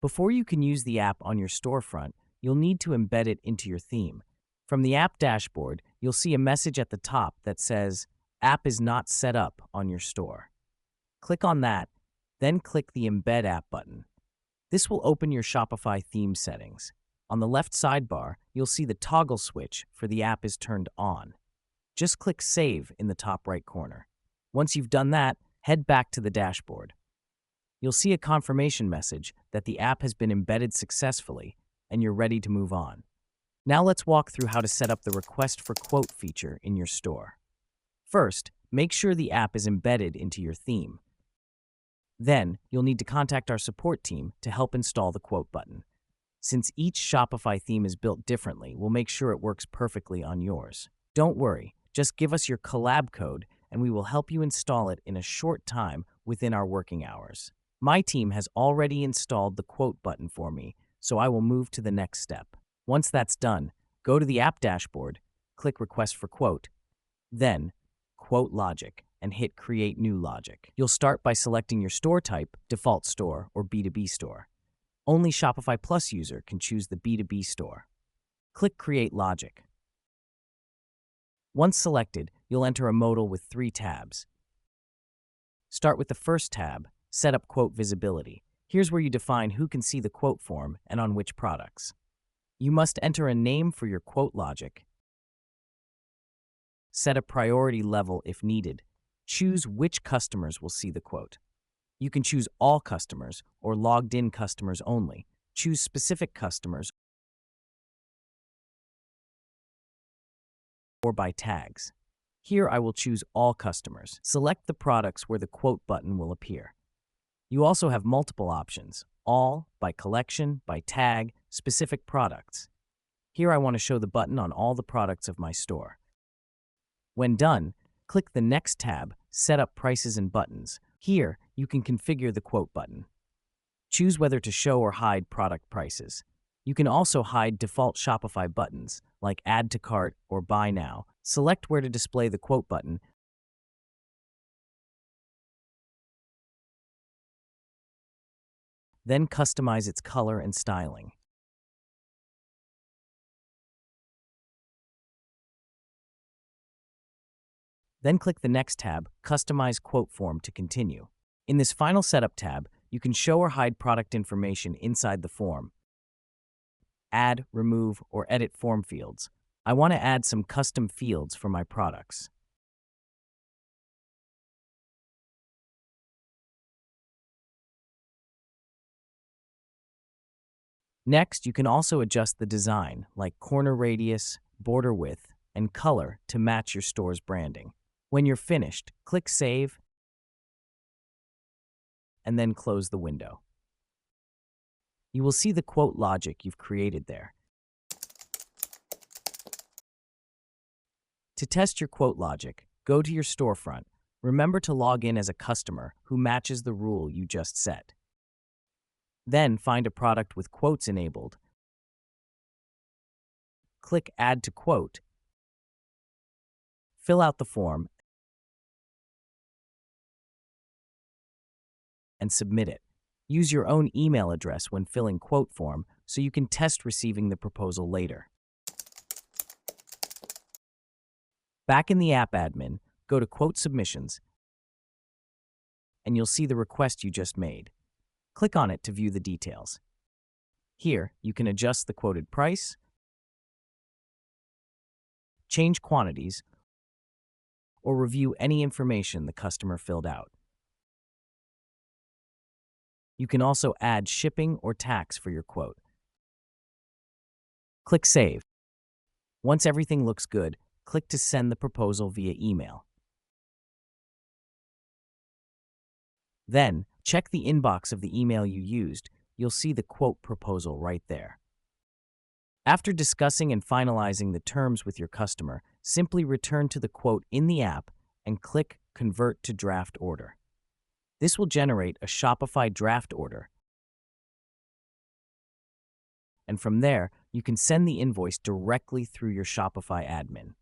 Before you can use the app on your storefront, you'll need to embed it into your theme. From the app dashboard, you'll see a message at the top that says, "App is not set up on your store." Click on that, then click the Embed App button. This will open your Shopify theme settings. On the left sidebar, you'll see the toggle switch for the app is turned on. Just click Save in the top right corner. Once you've done that, head back to the dashboard. You'll see a confirmation message that the app has been embedded successfully and you're ready to move on. Now let's walk through how to set up the Request for Quote feature in your store. First, make sure the app is embedded into your theme. Then, you'll need to contact our support team to help install the quote button. Since each Shopify theme is built differently, we'll make sure it works perfectly on yours. Don't worry, just give us your collab code and we will help you install it in a short time within our working hours. My team has already installed the quote button for me, so I will move to the next step. Once that's done, go to the app dashboard, click Request for Quote, then Quote Logic, and hit Create New Logic. You'll start by selecting your store type, default store, or B2B store. Only Shopify Plus user can choose the B2B store. Click Create Logic. Once selected, you'll enter a modal with 3 tabs. Start with the first tab, Set up Quote Visibility. Here's where you define who can see the quote form and on which products. You must enter a name for your quote logic. Set a priority level if needed. Choose which customers will see the quote. You can choose all customers or logged-in customers only. Choose specific customers or by tags. Here I will choose all customers. Select the products where the quote button will appear. You also have multiple options, all, by collection, by tag, specific products. Here I want to show the button on all the products of my store. When done, click the next tab, Set up Prices and Buttons. Here, you can configure the quote button. Choose whether to show or hide product prices. You can also hide default Shopify buttons, like Add to Cart or Buy Now. Select where to display the quote button, then customize its color and styling. Then click the next tab, Customize Quote Form, to continue. In this final setup tab, you can show or hide product information inside the form. Add, remove, or edit form fields. I want to add some custom fields for my products. Next, you can also adjust the design, like corner radius, border width, and color to match your store's branding. When you're finished, click Save, and then close the window. You will see the quote logic you've created there. To test your quote logic, go to your storefront. Remember to log in as a customer who matches the rule you just set. Then find a product with quotes enabled. Click Add to Quote. Fill out the form and submit it. Use your own email address when filling quote form so you can test receiving the proposal later. Back in the app admin, go to Quote Submissions, and you'll see the request you just made. Click on it to view the details. Here, you can adjust the quoted price, change quantities, or review any information the customer filled out. You can also add shipping or tax for your quote. Click Save. Once everything looks good, click to send the proposal via email. Then, check the inbox of the email you used. You'll see the quote proposal right there. After discussing and finalizing the terms with your customer, simply return to the quote in the app and click Convert to Draft Order. This will generate a Shopify draft order. And from there, you can send the invoice directly through your Shopify admin.